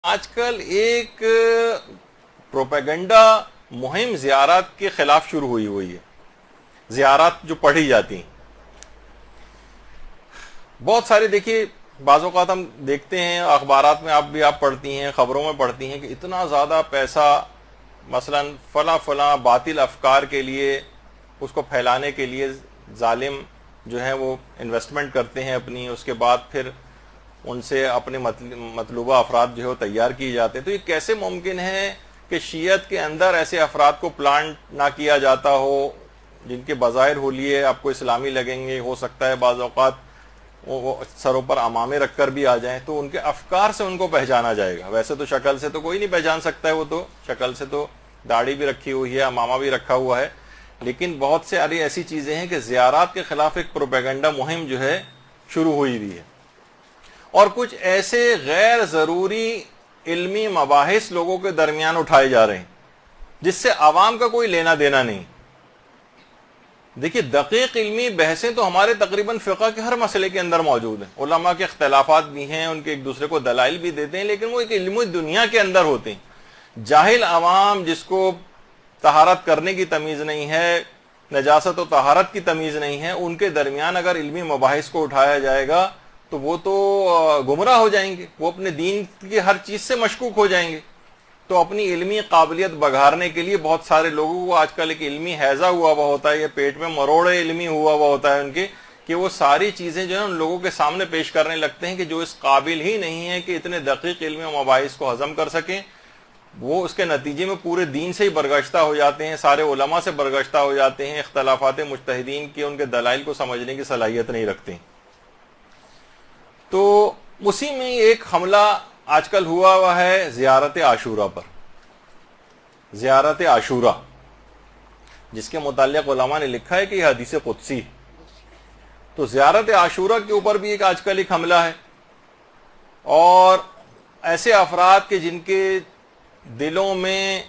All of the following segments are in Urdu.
آج کل ایک پروپیگنڈا مہم زیارات کے خلاف شروع ہوئی ہے. زیارات جو پڑھی جاتی ہیں بہت سارے، دیکھیے بعض اوقات ہم دیکھتے ہیں اخبارات میں، آپ پڑھتی ہیں، خبروں میں پڑھتی ہیں کہ اتنا زیادہ پیسہ مثلا فلاں باطل افکار کے لیے، اس کو پھیلانے کے لیے ظالم جو ہیں وہ انویسٹمنٹ کرتے ہیں اپنی، اس کے بعد پھر ان سے اپنے مطلوبہ افراد جو ہے وہ تیار کیے جاتے ہیں. تو یہ کیسے ممکن ہے کہ شیعت کے اندر ایسے افراد کو پلانٹ نہ کیا جاتا ہو جن کے بظاہر حلیے آپ کو اسلامی لگیں گے؟ ہو سکتا ہے بعض اوقات وہ سروں پر امامے رکھ کر بھی آ جائیں تو ان کے افکار سے ان کو پہچانا جائے گا. ویسے تو شکل سے تو کوئی نہیں پہچان سکتا ہے، وہ تو شکل سے تو داڑھی بھی رکھی ہوئی ہے، امامہ بھی رکھا ہوا ہے، لیکن بہت سے ایسی چیزیں ہیں کہ زیارات کے خلاف ایک پروپیگنڈا مہم جو ہے شروع ہوئی ہے، اور کچھ ایسے غیر ضروری علمی مباحث لوگوں کے درمیان اٹھائے جا رہے ہیں جس سے عوام کا کوئی لینا دینا نہیں. دیکھیے دقیق علمی بحثیں تو ہمارے تقریباً فقہ کے ہر مسئلے کے اندر موجود ہیں. علماء کے اختلافات بھی ہیں، ان کے ایک دوسرے کو دلائل بھی دیتے ہیں، لیکن وہ ایک علمی دنیا کے اندر ہوتے ہیں. جاہل عوام جس کو طہارت کرنے کی تمیز نہیں ہے، نجاست و طہارت کی تمیز نہیں ہے، ان کے درمیان اگر علمی مباحث کو اٹھایا جائے گا تو وہ تو گمراہ ہو جائیں گے، وہ اپنے دین کی ہر چیز سے مشکوک ہو جائیں گے. تو اپنی علمی قابلیت بگھارنے کے لیے بہت سارے لوگوں کو آج کل ایک علمی حیضہ ہوا ہوا ہوتا ہے، یا پیٹ میں مروڑے علمی ہوا ہوا ہوتا ہے ان کے، کہ وہ ساری چیزیں جو ہے ان لوگوں کے سامنے پیش کرنے لگتے ہیں کہ جو اس قابل ہی نہیں ہے کہ اتنے دقیق علمی مباحث کو ہضم کر سکیں. وہ اس کے نتیجے میں پورے دین سے ہی برگشتہ ہو جاتے ہیں، سارے علماء سے برگشتہ ہو جاتے ہیں، اختلافات مجتہدین کی ان کے دلائل کو سمجھنے کی صلاحیت نہیں رکھتے ہیں. تو اسی میں ایک حملہ آج کل ہوا ہے زیارت عاشورہ پر. زیارت عاشورہ جس کے متعلق علماء نے لکھا ہے کہ یہ حدیث قدسی. تو زیارت عاشورہ کے اوپر بھی آج کل ایک حملہ ہے، اور ایسے افراد کے جن کے دلوں میں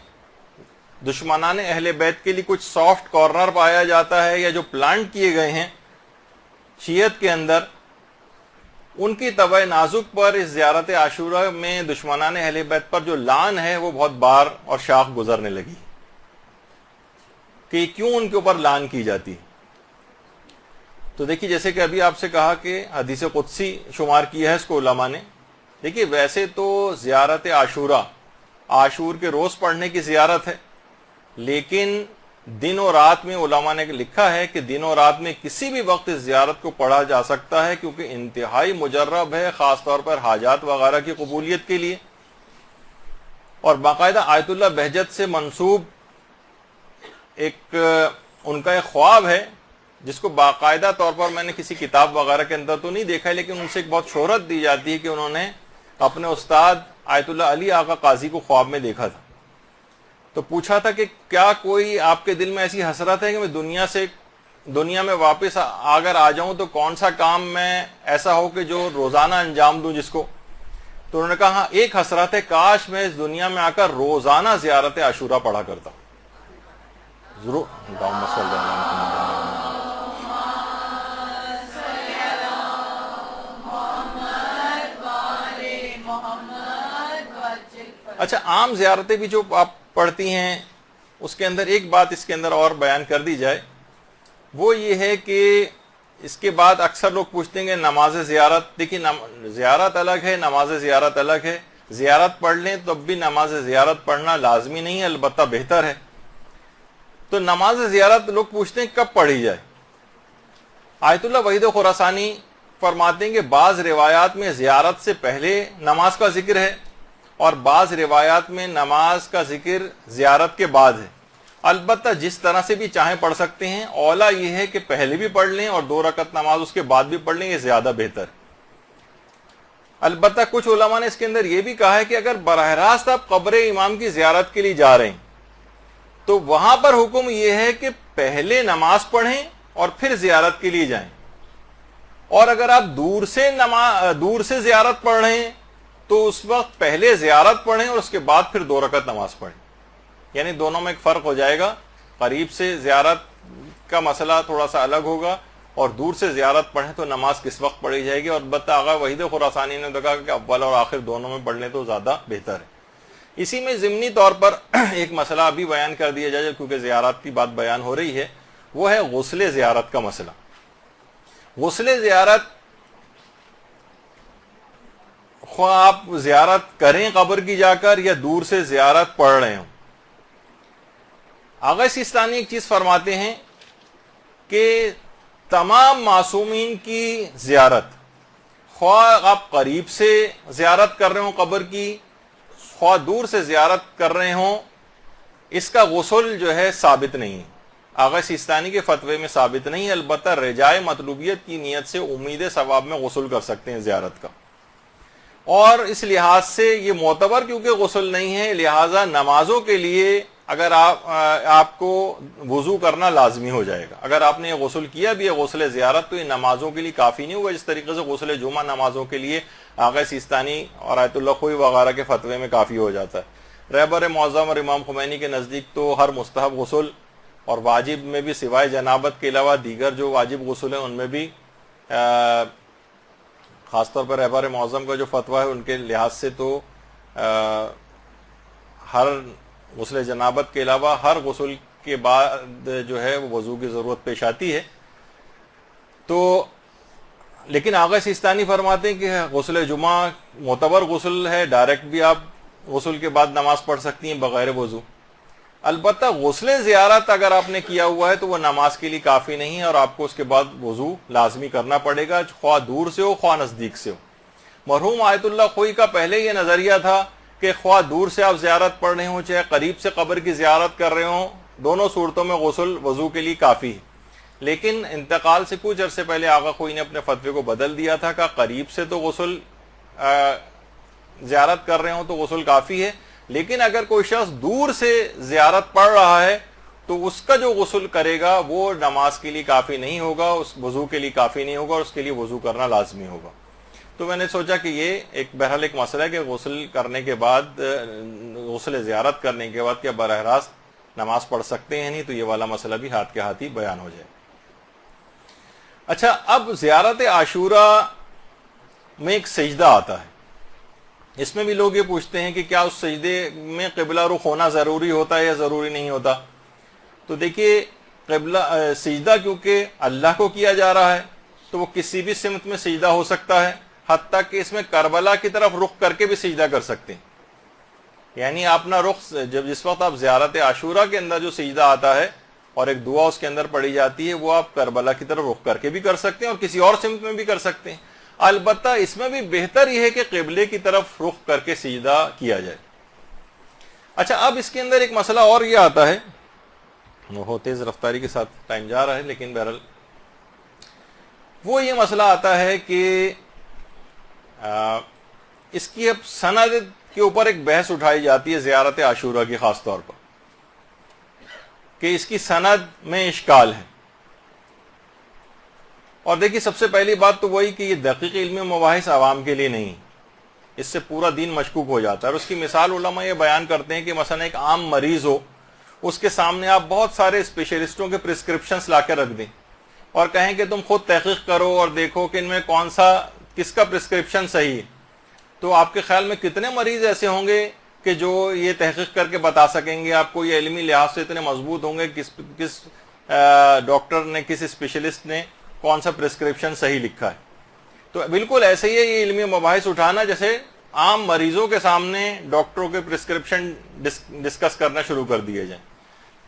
دشمنان اہل بیت کے لیے کچھ سافٹ کارنر پایا جاتا ہے، یا جو پلانٹ کیے گئے ہیں شیعت کے اندر، ان کی طبع نازک پر اس زیارت عاشورہ میں دشمنان اہل بیت پر جو لعن ہے وہ بہت بار اور شاخ گزرنے لگی کہ کیوں ان کے اوپر لعن کی جاتی. تو دیکھیے جیسے کہ ابھی آپ سے کہا کہ حدیث قدسی شمار کی ہے اس کو علماء نے. دیکھیے ویسے تو زیارت عاشورہ عاشور کے روز پڑھنے کی زیارت ہے، لیکن دن و رات میں علماء نے لکھا ہے کہ دن و رات میں کسی بھی وقت اس زیارت کو پڑھا جا سکتا ہے، کیونکہ انتہائی مجرب ہے خاص طور پر حاجات وغیرہ کی قبولیت کے لیے. اور باقاعدہ آیت اللہ بہجت سے منسوب ایک ان کا ایک خواب ہے جس کو باقاعدہ طور پر میں نے کسی کتاب وغیرہ کے اندر تو نہیں دیکھا ہے، لیکن ان سے ایک بہت شہرت دی جاتی ہے کہ انہوں نے اپنے استاد آیت اللہ علی آقا قاضی کو خواب میں دیکھا تھا. تو پوچھا تھا کہ کیا کوئی آپ کے دل میں ایسی حسرت ہے کہ میں دنیا میں واپس اگر آ جاؤں تو کون سا کام میں ایسا ہو کہ جو روزانہ انجام دوں جس کو؟ تو انہوں نے کہا ہاں ایک حسرت ہے، کاش میں اس دنیا میں آ کر روزانہ زیارت عاشورہ پڑھا کرتا. ضرور اچھا، عام زیارتیں بھی جو آپ پڑھتی ہیں اس کے اندر ایک بات اس کے اندر اور بیان کر دی جائے، وہ یہ ہے کہ اس کے بعد اکثر لوگ پوچھتے ہیں کہ نماز زیارت. دیکھیے زیارت الگ ہے، نماز زیارت الگ ہے. زیارت پڑھ لیں تو اب بھی نماز زیارت پڑھنا لازمی نہیں ہے، البتہ بہتر ہے. تو نماز زیارت لوگ پوچھتے ہیں کب پڑھی جائے. آیت اللہ وحید خراسانی فرماتے ہیں کہ بعض روایات میں زیارت سے پہلے نماز کا ذکر ہے، اور بعض روایات میں نماز کا ذکر زیارت کے بعد ہے. البتہ جس طرح سے بھی چاہیں پڑھ سکتے ہیں، اولا یہ ہے کہ پہلے بھی پڑھ لیں اور 2 رکعت نماز اس کے بعد بھی پڑھ لیں، یہ زیادہ بہتر. البتہ کچھ علماء نے اس کے اندر یہ بھی کہا ہے کہ اگر براہ راست آپ قبر امام کی زیارت کے لیے جا رہے ہیں تو وہاں پر حکم یہ ہے کہ پہلے نماز پڑھیں اور پھر زیارت کے لیے جائیں. اور اگر آپ دور سے زیارت پڑھ رہے ہیں تو اس وقت پہلے زیارت پڑھیں اور اس کے بعد پھر 2 رکعت نماز پڑھیں. یعنی دونوں میں ایک فرق ہو جائے گا. قریب سے زیارت کا مسئلہ تھوڑا سا الگ ہوگا، اور دور سے زیارت پڑھیں تو نماز کس وقت پڑھی جائے گی؟ اور البتہ آغا وحید خراسانی نے کہا کہ اول اور آخر دونوں میں پڑھ لیں تو زیادہ بہتر ہے۔ اسی میں ضمنی طور پر ایک مسئلہ ابھی بیان کر دیا جائے کیونکہ زیارت کی بات بیان ہو رہی ہے، وہ ہے غسل زیارت کا مسئلہ۔ غسل زیارت، خواہ آپ زیارت کریں قبر کی جا کر یا دور سے زیارت پڑھ رہے ہوں، آغا سیستانی ایک چیز فرماتے ہیں کہ تمام معصومین کی زیارت، خواہ آپ قریب سے زیارت کر رہے ہوں قبر کی، خواہ دور سے زیارت کر رہے ہوں، اس کا غسل جو ہے ثابت نہیں ہے، آغا سیستانی کے فتوے میں ثابت نہیں ہے، البتہ رجائے مطلوبیت کی نیت سے امید ثواب میں غسل کر سکتے ہیں زیارت کا۔ اور اس لحاظ سے یہ معتبر کیونکہ غسل نہیں ہے، لہٰذا نمازوں کے لیے اگر آپ کو وضو کرنا لازمی ہو جائے گا۔ اگر آپ نے یہ غسل کیا بھی ہے غسل زیارت تو یہ نمازوں کے لیے کافی نہیں ہوگا، جس طریقے سے غسل جمعہ نمازوں کے لیے آغا سیستانی اور آیت اللہ خوئی وغیرہ کے فتوے میں کافی ہو جاتا ہے۔ رہبر معظم اور امام خمینی کے نزدیک تو ہر مستحب غسل اور واجب میں بھی سوائے جنابت کے علاوہ دیگر جو واجب غسل ہیں ان میں بھی خاص طور پر رہبر معظم کا جو فتویٰ ہے ان کے لحاظ سے تو ہر غسل جنابت کے علاوہ ہر غسل کے بعد جو ہے وہ وضو کی ضرورت پیش آتی ہے۔ تو لیکن آغا سیستانی فرماتے ہیں کہ غسل جمعہ معتبر غسل ہے، ڈائریکٹ بھی آپ غسل کے بعد نماز پڑھ سکتی ہیں بغیر وضو۔ البتہ غسل زیارت اگر آپ نے کیا ہوا ہے تو وہ نماز کے لیے کافی نہیں ہے اور آپ کو اس کے بعد وضو لازمی کرنا پڑے گا، خواہ دور سے ہو خواہ نزدیک سے ہو۔ مرحوم آیت اللہ خوئی کا پہلے یہ نظریہ تھا کہ خواہ دور سے آپ زیارت پڑھ رہے ہوں چاہے قریب سے قبر کی زیارت کر رہے ہوں، دونوں صورتوں میں غسل وضو کے لیے کافی ہے۔ لیکن انتقال سے کچھ عرصے پہلے آغا خوئی نے اپنے فتوے کو بدل دیا تھا کہ قریب سے تو غسل زیارت کر رہے ہوں تو غسل کافی ہے، لیکن اگر کوئی شخص دور سے زیارت پڑھ رہا ہے تو اس کا جو غسل کرے گا وہ نماز کے لیے کافی نہیں ہوگا، اس وضو کے لیے کافی نہیں ہوگا اور اس کے لیے وضو کرنا لازمی ہوگا۔ تو میں نے سوچا کہ یہ بہرحال ایک مسئلہ ہے کہ غسل کرنے کے بعد، غسل زیارت کرنے کے بعد کیا براہ راست نماز پڑھ سکتے ہیں؟ نہیں تو یہ والا مسئلہ بھی ہاتھ کے ہاتھ ہی بیان ہو جائے۔ اچھا، اب زیارت عاشوراء میں ایک سجدہ آتا ہے، اس میں بھی لوگ یہ پوچھتے ہیں کہ کیا اس سجدے میں قبلہ رخ ہونا ضروری ہوتا ہے یا ضروری نہیں ہوتا؟ تو دیکھیے، قبلہ سجدہ کیونکہ اللہ کو کیا جا رہا ہے تو وہ کسی بھی سمت میں سجدہ ہو سکتا ہے، حتیٰ کہ اس میں کربلا کی طرف رخ کر کے بھی سجدہ کر سکتے ہیں۔ یعنی اپنا رخ جس وقت آپ زیارت عاشوراء کے اندر جو سجدہ آتا ہے اور ایک دعا اس کے اندر پڑھی جاتی ہے وہ آپ کربلا کی طرف رخ کر کے بھی کر سکتے ہیں اور کسی اور سمت میں بھی کر سکتے ہیں۔ البتہ اس میں بھی بہتر یہ ہے کہ قبلے کی طرف رخ کر کے سجدہ کیا جائے۔ اچھا، اب اس کے اندر ایک مسئلہ اور یہ آتا ہے، وہ تیز رفتاری کے ساتھ ٹائم جا رہا ہے لیکن بہرحال وہ یہ مسئلہ آتا ہے کہ اس کی اب سند کے اوپر ایک بحث اٹھائی جاتی ہے زیارت عاشوراء کی، خاص طور پر کہ اس کی سند میں اشکال ہے۔ اور دیکھیے، سب سے پہلی بات تو وہی کہ یہ دقیق علمی مباحث عوام کے لیے نہیں، اس سے پورا دین مشکوک ہو جاتا ہے۔ اور اس کی مثال علماء یہ بیان کرتے ہیں کہ مثلا ایک عام مریض ہو، اس کے سامنے آپ بہت سارے اسپیشلسٹوں کے پرسکرپشنز لا کے رکھ دیں اور کہیں کہ تم خود تحقیق کرو اور دیکھو کہ ان میں کس کا پرسکرپشن صحیح ہے، تو آپ کے خیال میں کتنے مریض ایسے ہوں گے کہ جو یہ تحقیق کر کے بتا سکیں گے آپ کو، یہ علمی لحاظ سے اتنے مضبوط ہوں گے کس ڈاکٹر نے، کس اسپیشلسٹ نے کون سا پرسکرپشن صحیح لکھا ہے؟ تو بالکل ایسے ہی ہے یہ علمی مباحث اٹھانا جیسے عام مریضوں کے سامنے ڈاکٹروں کے پرسکرپشن ڈسکس کرنا شروع کر دیے جائیں،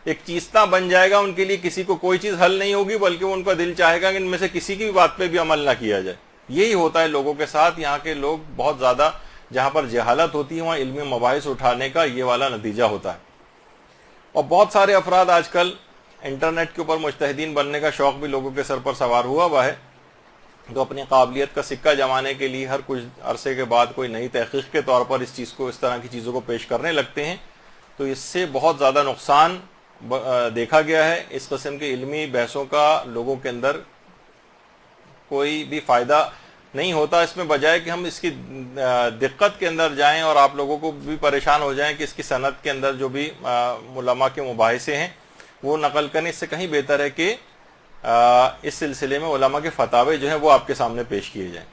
ایک چیستہ بن جائے گا ان کے لیے، کسی کو کوئی چیز حل نہیں ہوگی بلکہ ان کا دل چاہے گا کہ ان میں سے کسی کی بھی بات پہ بھی عمل نہ کیا جائے۔ یہی ہوتا ہے لوگوں کے ساتھ، یہاں کے لوگ بہت زیادہ جہاں پر جہالت ہوتی ہے وہاں علمی مباحث اٹھانے کا یہ والا نتیجہ ہوتا ہے۔ اور بہت سارے افراد آج کل انٹرنیٹ کے اوپر مجتہدین بننے کا شوق بھی لوگوں کے سر پر سوار ہوا ہے، تو اپنی قابلیت کا سکہ جمانے کے لیے ہر کچھ عرصے کے بعد کوئی نئی تحقیق کے طور پر اس طرح کی چیزوں کو پیش کرنے لگتے ہیں، تو اس سے بہت زیادہ نقصان دیکھا گیا ہے۔ اس قسم کے علمی بحثوں کا لوگوں کے اندر کوئی بھی فائدہ نہیں ہوتا، اس میں بجائے کہ ہم اس کی دقت کے اندر جائیں اور آپ لوگوں کو بھی پریشان ہو جائیں کہ اس کی سند کے اندر جو بھی علماء کے مباحثے ہیں وہ نقل کرنے، اس سے کہیں بہتر ہے کہ اس سلسلے میں علماء کے فتاوے جو ہیں وہ آپ کے سامنے پیش کیے جائیں۔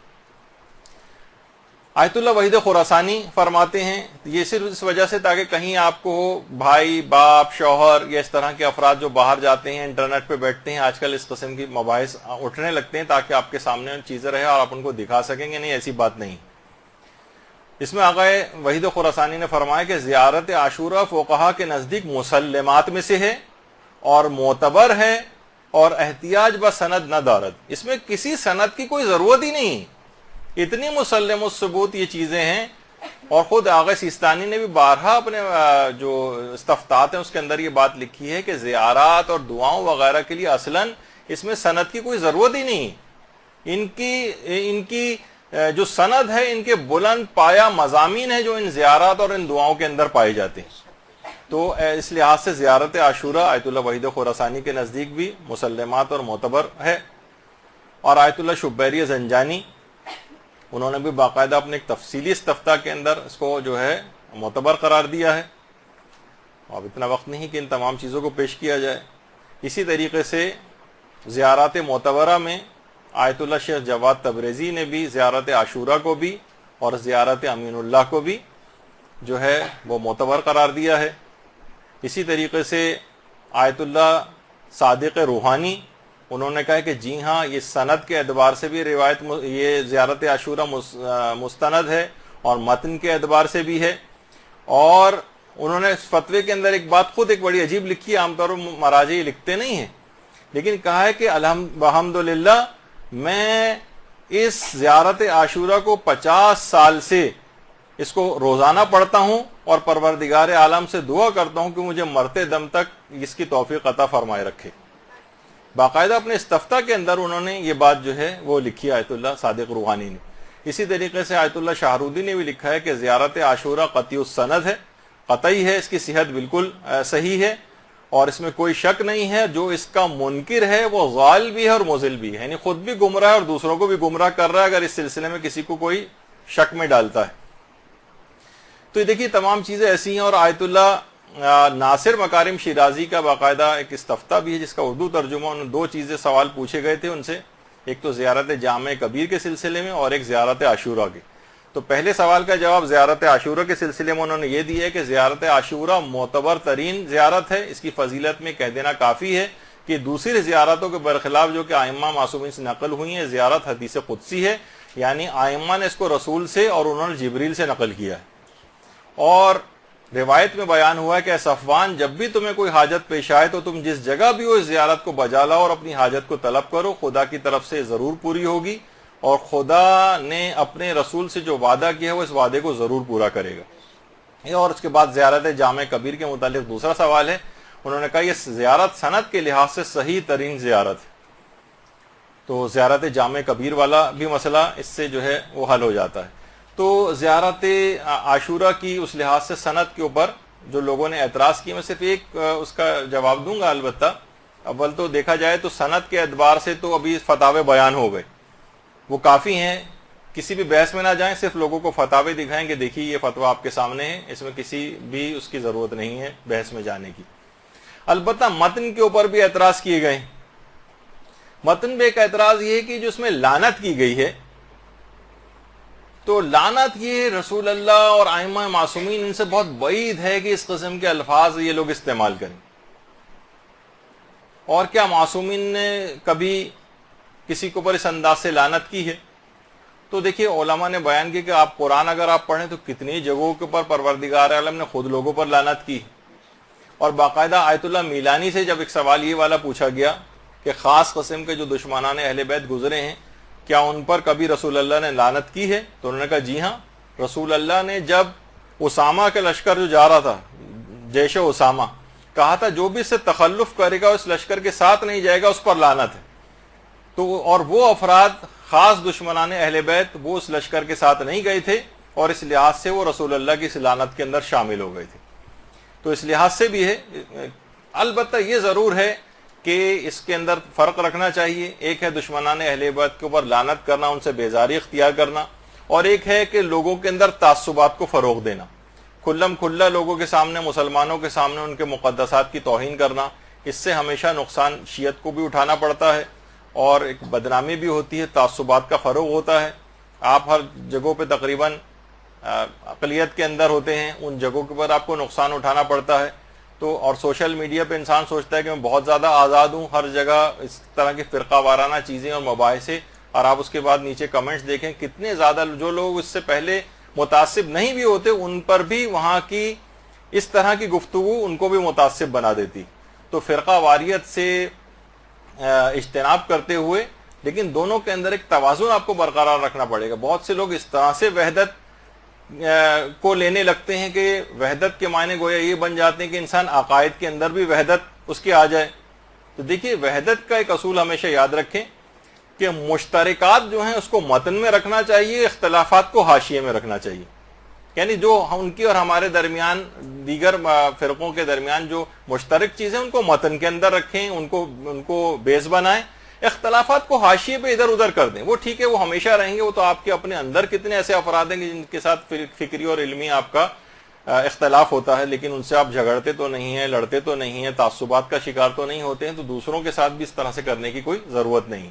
آیت اللہ وحید خراسانی فرماتے ہیں یہ صرف اس وجہ سے تاکہ کہیں آپ کو بھائی باپ شوہر یا اس طرح کے افراد جو باہر جاتے ہیں انٹرنیٹ پہ بیٹھتے ہیں، آج کل اس قسم کی مباحث اٹھنے لگتے ہیں، تاکہ آپ کے سامنے چیزیں رہے اور آپ ان کو دکھا سکیں گے، نہیں ایسی بات نہیں۔ اس میں آقا وحید خراسانی نے فرمایا کہ زیارت عاشورہ فقہا کے نزدیک مسلمات میں سے ہے اور معتبر ہے اور احتیاج بسند نہ دارد، اس میں کسی سند کی کوئی ضرورت ہی نہیں، اتنی مسلم الثبوت یہ چیزیں ہیں۔ اور خود آغا سیستانی نے بھی بارہا اپنے جو استفتاحات ہیں اس کے اندر یہ بات لکھی ہے کہ زیارات اور دعاؤں وغیرہ کے لیے اصلاً اس میں سند کی کوئی ضرورت ہی نہیں، ان کی جو سند ہے ان کے بلند پایا مضامین ہیں جو ان زیارات اور ان دعاؤں کے اندر پائے جاتے ہیں۔ تو اس لحاظ سے زیارت عاشورہ آیت اللہ وحید خراسانی کے نزدیک بھی مسلمات اور معتبر ہے۔ اور آیت اللہ شبیری زنجانی انہوں نے بھی باقاعدہ اپنے ایک تفصیلی استفتاء کے اندر اس کو جو ہے معتبر قرار دیا ہے، اب اتنا وقت نہیں کہ ان تمام چیزوں کو پیش کیا جائے۔ اسی طریقے سے زیارات معتبرہ میں آیت اللہ شیخ جواد تبریزی نے بھی زیارت عاشورہ کو بھی اور زیارت امین اللہ کو بھی جو ہے وہ معتبر قرار دیا ہے۔ اسی طریقے سے آیت اللہ صادق روحانی انہوں نے کہا کہ جی ہاں یہ سند کے اعتبار سے بھی روایت یہ زیارت عاشورہ مستند ہے اور متن کے اعتبار سے بھی ہے۔ اور انہوں نے اس فتوے کے اندر ایک بات خود ایک بڑی عجیب لکھی ہے، عام طور پر مراجع لکھتے نہیں ہیں، لیکن کہا ہے کہ الحمدللہ میں اس زیارت عاشورہ کو 50 سال سے اس کو روزانہ پڑھتا ہوں اور پروردگار عالم سے دعا کرتا ہوں کہ مجھے مرتے دم تک اس کی توفیق عطا فرمائے رکھے۔ باقاعدہ اپنے استفتاء کے اندر انہوں نے یہ بات جو ہے وہ لکھی آیت اللہ صادق روحانی نے۔ اسی طریقے سے آیت اللہ شاہرودی نے بھی لکھا ہے کہ زیارت عاشورہ قطعی السند ہے، قطعی ہے، اس کی صحت بالکل صحیح ہے اور اس میں کوئی شک نہیں ہے، جو اس کا منکر ہے وہ غال بھی ہے اور مضل بھی ہے، یعنی خود بھی گمراہ ہے اور دوسروں کو بھی گمراہ کر رہا ہے اگر اس سلسلے میں کسی کو کوئی شک میں ڈالتا ہے۔ تو یہ دیکھیے تمام چیزیں ایسی ہیں۔ اور آیت اللہ ناصر مکارم شیرازی کا باقاعدہ ایک استفتاء بھی ہے جس کا اردو ترجمہ، انہوں نے 2 چیزیں سوال پوچھے گئے تھے ان سے، ایک تو زیارت جامع کبیر کے سلسلے میں اور ایک زیارت عاشورہ کے۔ تو پہلے سوال کا جواب زیارت عاشورہ کے سلسلے میں انہوں نے یہ دیا ہے کہ زیارت عاشورہ معتبر ترین زیارت ہے، اس کی فضیلت میں کہہ دینا کافی ہے کہ دوسری زیارتوں کے برخلاف جو کہ ائمہ معصومین سے نقل ہوئی ہیں، زیارت حدیث قدسی ہے، یعنی ائمہ نے اس کو رسول سے اور انہوں نے جبریل سے نقل کیا ہے۔ اور روایت میں بیان ہوا ہے کہ اے صفوان، جب بھی تمہیں کوئی حاجت پیش آئے تو تم جس جگہ بھی ہو اس زیارت کو بجا لاؤ اور اپنی حاجت کو طلب کرو، خدا کی طرف سے ضرور پوری ہوگی اور خدا نے اپنے رسول سے جو وعدہ کیا ہے وہ اس وعدے کو ضرور پورا کرے گا۔ اور اس کے بعد زیارت جامع کبیر کے متعلق دوسرا سوال ہے، انہوں نے کہا یہ زیارت سند کے لحاظ سے صحیح ترین زیارت ہے۔ تو زیارت جامع کبیر والا بھی مسئلہ اس سے جو ہے وہ حل ہو جاتا ہے۔ تو زیارت عاشورہ کی اس لحاظ سے سند کے اوپر جو لوگوں نے اعتراض کیا، میں صرف ایک اس کا جواب دوں گا۔ البتہ اول تو دیکھا جائے تو سند کے اعتبار سے تو ابھی فتاوے بیان ہو گئے، وہ کافی ہیں، کسی بھی بحث میں نہ جائیں، صرف لوگوں کو فتاوے دکھائیں کہ دیکھیے یہ فتویٰ آپ کے سامنے ہے، اس میں کسی بھی اس کی ضرورت نہیں ہے بحث میں جانے کی۔ البتہ متن کے اوپر بھی اعتراض کیے گئے۔ متن میں ایک اعتراض یہ ہے کہ جو اس میں لعنت کی گئی ہے، تو لعنت یہ رسول اللہ اور ائمہ معصومین ان سے بہت بعید ہے کہ اس قسم کے الفاظ یہ لوگ استعمال کریں۔ اور کیا معصومین نے کبھی کسی کے اوپر اس انداز سے لعنت کی ہے؟ تو دیکھیے علماء نے بیان کیا کہ آپ قرآن اگر آپ پڑھیں تو کتنی جگہوں کے اوپر پروردگار عالم نے خود لوگوں پر لعنت کی۔ اور باقاعدہ آیت اللہ میلانی سے جب ایک سوال یہ والا پوچھا گیا کہ خاص قسم کے جو دشمنان اہل بیت گزرے ہیں کیا ان پر کبھی رسول اللہ نے لعنت کی ہے، تو انہوں نے کہا جی ہاں، رسول اللہ نے جب اسامہ کے لشکر جو جا رہا تھا، جیش اسامہ، کہا تھا جو بھی اس سے تخلف کرے گا اس لشکر کے ساتھ نہیں جائے گا اس پر لعنت ہے۔ تو اور وہ افراد خاص دشمنان اہل بیت وہ اس لشکر کے ساتھ نہیں گئے تھے اور اس لحاظ سے وہ رسول اللہ کی اس لعنت کے اندر شامل ہو گئے تھے۔ تو اس لحاظ سے بھی ہے۔ البتہ یہ ضرور ہے کہ اس کے اندر فرق رکھنا چاہیے، ایک ہے دشمنان اہل بیت کے اوپر لعنت کرنا، ان سے بیزاری اختیار کرنا، اور ایک ہے کہ لوگوں کے اندر تعصبات کو فروغ دینا، کھلم کھلا لوگوں کے سامنے، مسلمانوں کے سامنے ان کے مقدسات کی توہین کرنا، اس سے ہمیشہ نقصان شیعت کو بھی اٹھانا پڑتا ہے اور ایک بدنامی بھی ہوتی ہے، تعصبات کا فروغ ہوتا ہے. آپ ہر جگہوں پہ تقریباً اقلیت کے اندر ہوتے ہیں، ان جگہوں کے پر آپ کو نقصان اٹھانا پڑتا ہے. تو اور سوشل میڈیا پہ انسان سوچتا ہے کہ میں بہت زیادہ آزاد ہوں، ہر جگہ اس طرح کی فرقہ وارانہ چیزیں اور مباحثے، اور آپ اس کے بعد نیچے کمنٹس دیکھیں کتنے زیادہ جو لوگ اس سے پہلے متعصب نہیں بھی ہوتے ان پر بھی وہاں کی اس طرح کی گفتگو ان کو بھی متعصب بنا دیتی. تو فرقہ واریت سے اجتناب کرتے ہوئے لیکن دونوں کے اندر ایک توازن آپ کو برقرار رکھنا پڑے گا. بہت سے لوگ اس طرح سے وحدت کو لینے لگتے ہیں کہ وحدت کے معنی گویا یہ بن جاتے ہیں کہ انسان عقائد کے اندر بھی وحدت اس کی آ جائے. تو دیکھیے وحدت کا ایک اصول ہمیشہ یاد رکھیں کہ مشترکات جو ہیں اس کو متن میں رکھنا چاہیے، اختلافات کو حاشیے میں رکھنا چاہیے. یعنی جو ان کی اور ہمارے درمیان دیگر فرقوں کے درمیان جو مشترک چیزیں ان کو متن کے اندر رکھیں، ان کو بیس بنائیں، اختلافات کو حاشیے پہ ادھر ادھر کر دیں. وہ ٹھیک ہے، وہ ہمیشہ رہیں گے، وہ تو آپ کے اپنے اندر کتنے ایسے افراد ہیں جن کے ساتھ فکری اور علمی آپ کا اختلاف ہوتا ہے، لیکن ان سے آپ جھگڑتے تو نہیں ہیں، لڑتے تو نہیں ہیں، تعصبات کا شکار تو نہیں ہوتے ہیں. تو دوسروں کے ساتھ بھی اس طرح سے کرنے کی کوئی ضرورت نہیں.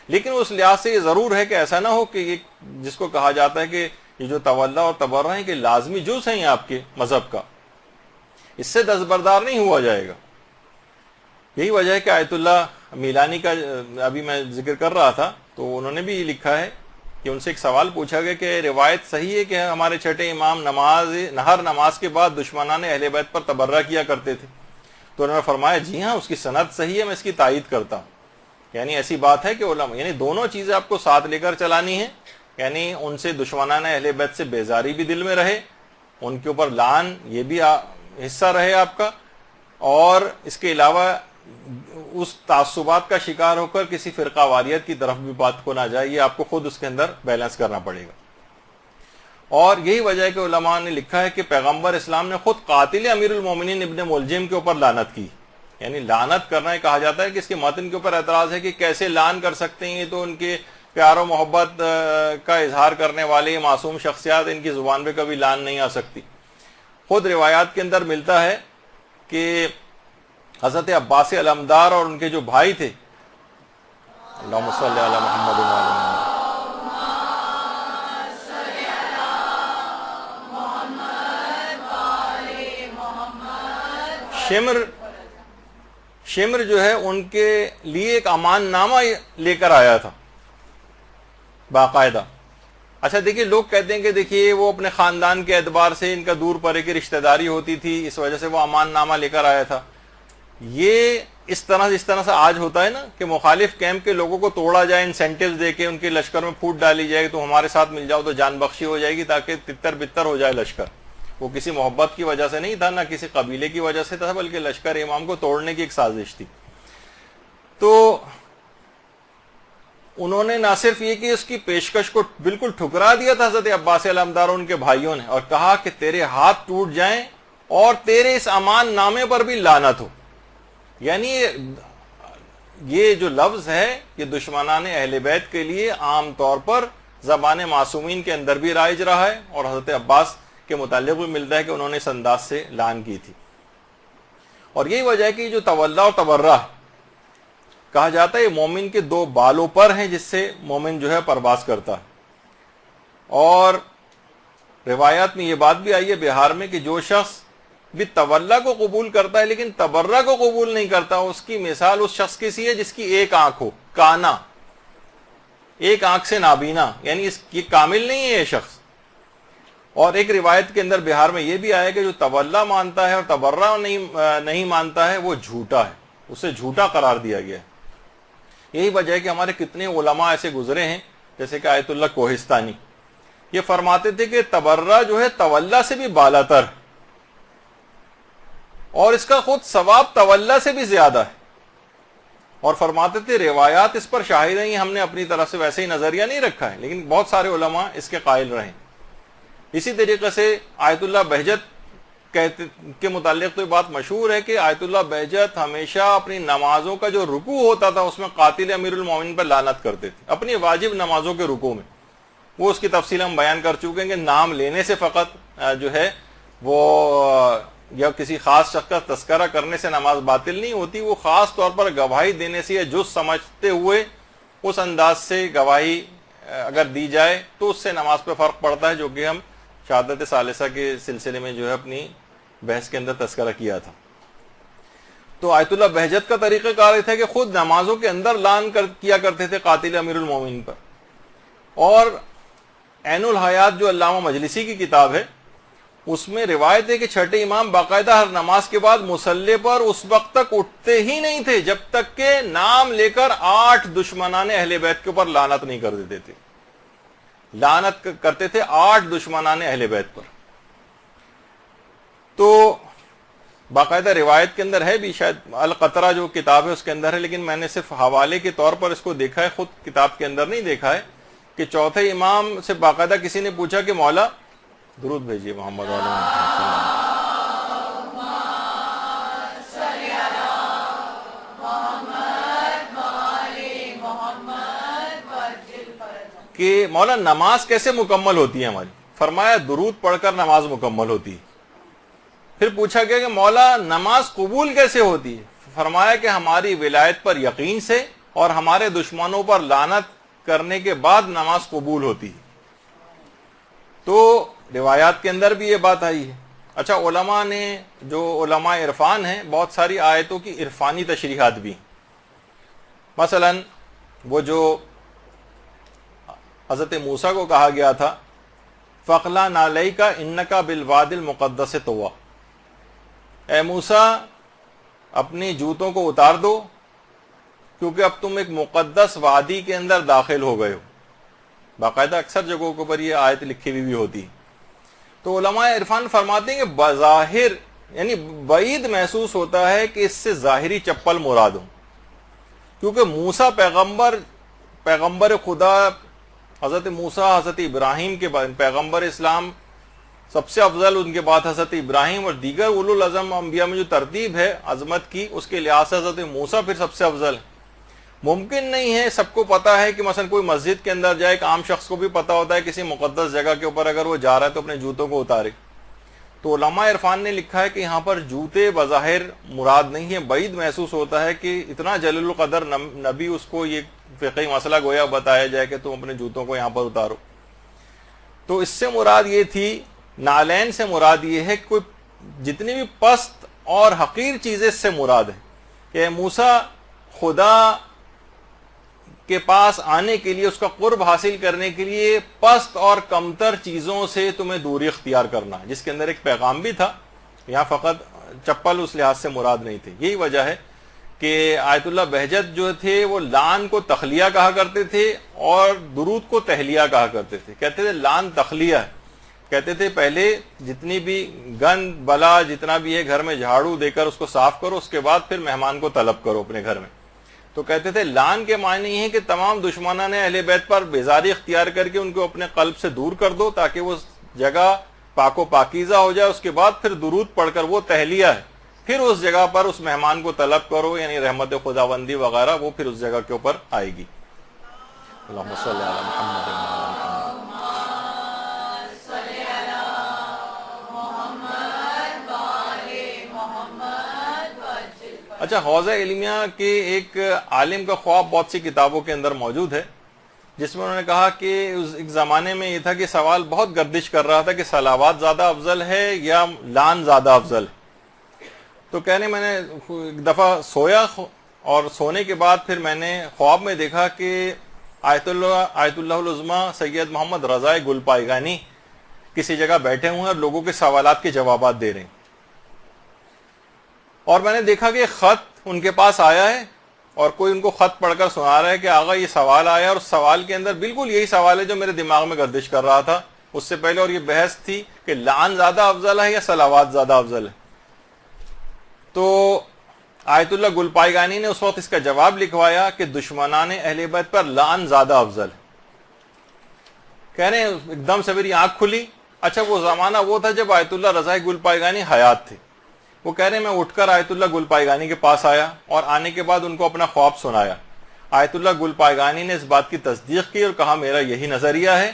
لیکن اس لحاظ سے یہ ضرور ہے کہ ایسا نہ ہو کہ یہ جس کو کہا جاتا ہے کہ یہ جو تولا اور تبرہ ہیں کہ لازمی جز ہیں آپ کے مذہب کا، اس سے دستبردار نہیں ہوا جائے گا. یہی وجہ ہے کہ آیت اللہ میلانی کا ابھی میں ذکر کر رہا تھا تو انہوں نے بھی یہ لکھا ہے کہ ان سے ایک سوال پوچھا گیا کہ روایت صحیح ہے کہ ہمارے چھٹے امام ہر نماز کے بعد دشمنان اہل بیت پر تبرہ کیا کرتے تھے. تو انہوں نے فرمایا جی ہاں، اس کی سند صحیح ہے، میں اس کی تائید کرتا ہوں. یعنی ایسی بات ہے کہ علماء یعنی دونوں چیزیں آپ کو ساتھ لے کر چلانی ہیں. یعنی ان سے دشمنان اہل بیت سے بیزاری بھی دل میں رہے، ان کے اوپر لعن یہ بھی حصہ رہے آپ کا، اور اس کے علاوہ اس تعصبات کا شکار ہو کر کسی فرقہ واریت کی طرف بھی بات کو نہ جائے. یہ آپ کو خود اس کے اندر بیلنس کرنا پڑے گا. اور یہی وجہ ہے کہ علماء نے لکھا ہے کہ پیغمبر اسلام نے خود قاتل امیر المومنین ابن ملجم کے اوپر لعنت کی. یعنی لعنت کرنا کہا جاتا ہے کہ اس کے متن کے اوپر اعتراض ہے کہ کیسے لعن کر سکتے ہیں، تو ان کے پیار و محبت کا اظہار کرنے والے معصوم شخصیات، ان کی زبان پہ کبھی لعن نہیں آ سکتی. خود روایات کے اندر ملتا ہے کہ حضرت عباس علمدار اور ان کے جو بھائی تھے، اللہم صلی علی محمد و علی محمد، شمر جو ہے ان کے لیے ایک امان نامہ لے کر آیا تھا باقاعدہ. اچھا دیکھیے، لوگ کہتے ہیں کہ دیکھیے وہ اپنے خاندان کے اعتبار سے ان کا دور پرے کی رشتہ داری ہوتی تھی، اس وجہ سے وہ امان نامہ لے کر آیا تھا. یہ اس طرح سے آج ہوتا ہے نا کہ مخالف کیمپ کے لوگوں کو توڑا جائے، انسینٹیوز دے کے ان کے لشکر میں پھوٹ ڈالی جائے، تو ہمارے ساتھ مل جاؤ تو جان بخشی ہو جائے گی، تاکہ تتر بتر ہو جائے لشکر. وہ کسی محبت کی وجہ سے نہیں تھا، نہ کسی قبیلے کی وجہ سے تھا، بلکہ لشکر امام کو توڑنے کی ایک سازش تھی. تو انہوں نے نہ صرف یہ کہ اس کی پیشکش کو بالکل ٹھکرا دیا تھا حضرت عباس علمدار اور ان کے بھائیوں نے، اور کہا کہ تیرے ہاتھ ٹوٹ جائیں اور تیرے اس امان نامے پر بھی لعنت ہو. یعنی یہ جو لفظ ہے یہ دشمنان اہل بیت کے لیے عام طور پر زبان معصومین کے اندر بھی رائج رہا ہے، اور حضرت عباس کے متعلق بھی ملتا ہے کہ انہوں نے اس انداز سے لعن کی تھی. اور یہی وجہ ہے کہ جو تولا اور تبرہ کہا جاتا ہے یہ مومن کے دو بالوں پر ہیں جس سے مومن جو ہے پرواز کرتا ہے. اور روایات میں یہ بات بھی آئی ہے بہار میں کہ جو شخص بھی تولا کو قبول کرتا ہے لیکن تبرہ کو قبول نہیں کرتا، اس کی مثال اس شخص کی سی ہے جس کی ایک آنکھ ہو، کانا، ایک آنکھ سے نابینا، یعنی اس کی کامل نہیں ہے یہ شخص. اور ایک روایت کے اندر بہار میں یہ بھی آیا کہ جو تولا مانتا ہے اور تبرہ نہیں مانتا ہے وہ جھوٹا ہے، اسے جھوٹا قرار دیا گیا ہے. یہی وجہ ہے کہ ہمارے کتنے علماء ایسے گزرے ہیں جیسے کہ آیت اللہ کوہستانی، یہ فرماتے تھے کہ تبرہ جو ہے تولا سے بھی بالا تر، اور اس کا خود ثواب تولا سے بھی زیادہ ہے. اور فرماتے تھے روایات اس پر شاہد ہیں، ہم نے اپنی طرف سے ویسے ہی نظریہ نہیں رکھا ہے، لیکن بہت سارے علماء اس کے قائل رہے. اسی طریقے سے آیت اللہ بہجت کے متعلق تو یہ بات مشہور ہے کہ آیت اللہ بہجت ہمیشہ اپنی نمازوں کا جو رکوع ہوتا تھا اس میں قاتل امیر المومنین پر لعنت کرتے تھے، اپنی واجب نمازوں کے رکوع میں. وہ اس کی تفصیل ہم بیان کر چکے ہیں کہ نام لینے سے فقط جو ہے وہ یا کسی خاص شخص کا تذکرہ کرنے سے نماز باطل نہیں ہوتی، وہ خاص طور پر گواہی دینے سے یا جز سمجھتے ہوئے اس انداز سے گواہی اگر دی جائے تو اس سے نماز پہ فرق پڑتا ہے، جو کہ ہم شہادت ثالثہ کے سلسلے میں جو ہے اپنی بحث کے اندر تذکرہ کیا تھا۔ تو آیت اللہ بہجت کا طریقہ کار یہ تھا کہ خود نمازوں کے اندر لعن کیا کرتے تھے قاتل امیر المومنین پر، اور عین الحیات جو علامہ مجلسی کی کتاب ہے اس میں روایت ہے کہ چھٹے امام باقاعدہ ہر نماز کے بعد مصلی پر اس وقت تک اٹھتے ہی نہیں تھے جب تک کہ نام لے کر 8 دشمنان اہل بیت کے اوپر لعنت نہیں کر دیتے تھے۔ لعنت کرتے تھے 8 دشمنان اہل بیت پر۔ تو باقاعدہ روایت کے اندر ہے بھی، شاید القطرہ جو کتاب ہے اس کے اندر ہے، لیکن میں نے صرف حوالے کے طور پر اس کو دیکھا ہے، خود کتاب کے اندر نہیں دیکھا ہے، کہ چوتھے امام سے باقاعدہ کسی نے پوچھا کہ مولا درود بھیجیے محمد علیہ وسلم۔ کہ مولا نماز کیسے مکمل ہوتی ہے ہماری؟ فرمایا درود پڑھ کر نماز مکمل ہوتی ہے۔ پھر پوچھا گیا کہ مولا نماز قبول کیسے ہوتی ہے؟ فرمایا کہ ہماری ولایت پر یقین سے اور ہمارے دشمنوں پر لعنت کرنے کے بعد نماز قبول ہوتی ہے۔ تو روایات کے اندر بھی یہ بات آئی ہے۔ اچھا، علماء نے، جو علماء عرفان ہیں، بہت ساری آیتوں کی عرفانی تشریحات بھی، مثلا وہ جو حضرت موسیٰ کو کہا گیا تھا فَقْلَا نَعْلَيْكَ إِنَّكَ بِالْوَادِ الْمُقَدَّسِ طُوَىٰ، اے موسیٰ اپنی جوتوں کو اتار دو کیونکہ اب تم ایک مقدس وادی کے اندر داخل ہو گئے ہو۔ باقاعدہ اکثر جگہوں کے اوپر یہ آیت لکھی ہوئی بھی ہوتی۔ تو علماء عرفان فرماتے ہیں کہ بظاہر یعنی بعید محسوس ہوتا ہے کہ اس سے ظاہری چپل مراد ہو، کیونکہ موسیٰ پیغمبر خدا، حضرت موسیٰ حضرت ابراہیم کے بعد پیغمبر اسلام سب سے افضل، ان کے بعد حضرت ابراہیم، اور دیگر اولو العزم انبیاء میں جو ترتیب ہے عظمت کی اس کے لحاظ سے حضرت موسیٰ پھر سب سے افضل ہے۔ ممکن نہیں ہے، سب کو پتا ہے کہ مثلا کوئی مسجد کے اندر جائے، ایک عام شخص کو بھی پتا ہوتا ہے کسی مقدس جگہ کے اوپر اگر وہ جا رہا ہے تو اپنے جوتوں کو اتارے۔ تو علماء عرفان نے لکھا ہے کہ یہاں پر جوتے بظاہر مراد نہیں ہے، بعید محسوس ہوتا ہے کہ اتنا جلیل القدر نبی، اس کو یہ فقہی مسئلہ گویا بتایا جائے کہ تم اپنے جوتوں کو یہاں پر اتارو۔ تو اس سے مراد یہ تھی، نالین سے مراد یہ ہے کہ کوئی جتنی بھی پست اور حقیر چیزیں اس سے مراد ہے کہ موسیٰ خدا کے پاس آنے کے لیے، اس کا قرب حاصل کرنے کے لیے پست اور کمتر چیزوں سے تمہیں دوری اختیار کرنا ہے، جس کے اندر ایک پیغام بھی تھا۔ یہاں فقط چپل اس لحاظ سے مراد نہیں تھی۔ یہی وجہ ہے کہ آیت اللہ بہجت جو تھے وہ لعن کو تخلیہ کہا کرتے تھے اور درود کو تہلیہ کہا کرتے تھے۔ کہتے تھے لعن تخلیہ ہے، کہتے تھے پہلے جتنی بھی گند بلا جتنا بھی ہے گھر میں جھاڑو دے کر اس کو صاف کرو، اس کے بعد پھر مہمان کو طلب کرو اپنے گھر میں۔ تو کہتے تھے لعن کے معنی یہ ہے کہ تمام دشمنان اہل بیت پر بیزاری اختیار کر کے ان کو اپنے قلب سے دور کر دو تاکہ وہ جگہ پاک و پاکیزہ ہو جائے، اس کے بعد پھر درود پڑھ کر، وہ تہلیہ ہے، پھر اس جگہ پر اس مہمان کو طلب کرو، یعنی رحمت خداوندی وغیرہ وہ پھر اس جگہ کے اوپر آئے گی۔ اللہم صلی علی محمد وعلی محمد۔ اچھا، حوزہ علمیہ کے ایک عالم کا خواب بہت سی کتابوں کے اندر موجود ہے، جس میں انہوں نے کہا کہ ایک زمانے میں یہ تھا کہ سوال بہت گردش کر رہا تھا کہ صلوات زیادہ افضل ہے یا لعن زیادہ افضل ہے۔ تو کہنے میں نے ایک دفعہ سویا اور سونے کے بعد پھر میں نے خواب میں دیکھا کہ آیت اللہ العظمیٰ سید محمد رضا گل پائیگانی کسی جگہ بیٹھے ہوئے ہیں اور لوگوں کے سوالات کے جوابات دے رہے ہیں، اور میں نے دیکھا کہ خط ان کے پاس آیا ہے اور کوئی ان کو خط پڑھ کر سنا رہا ہے کہ آغا یہ سوال آیا، اور سوال کے اندر بالکل یہی سوال ہے جو میرے دماغ میں گردش کر رہا تھا اس سے پہلے، اور یہ بحث تھی کہ لعن زیادہ افضل ہے یا صلوات زیادہ افضل ہے۔ تو آیت اللہ گل پائیگانی نے اس وقت اس کا جواب لکھوایا کہ دشمنان اہل بیت پر لعن زیادہ افضل ہے۔ کہہ رہے ہیں ایک دم سے میری آنکھ کھلی۔ اچھا، وہ زمانہ وہ تھا جب آیت اللہ رضا گل پائیگانی حیات تھے۔ وہ کہہ رہے ہیں میں اٹھ کر آیت اللہ گل پائیگانی کے پاس آیا اور آنے کے بعد ان کو اپنا خواب سنایا۔ آیت اللہ گل پائیگانی نے اس بات کی تصدیق کی اور کہا میرا یہی نظریہ ہے،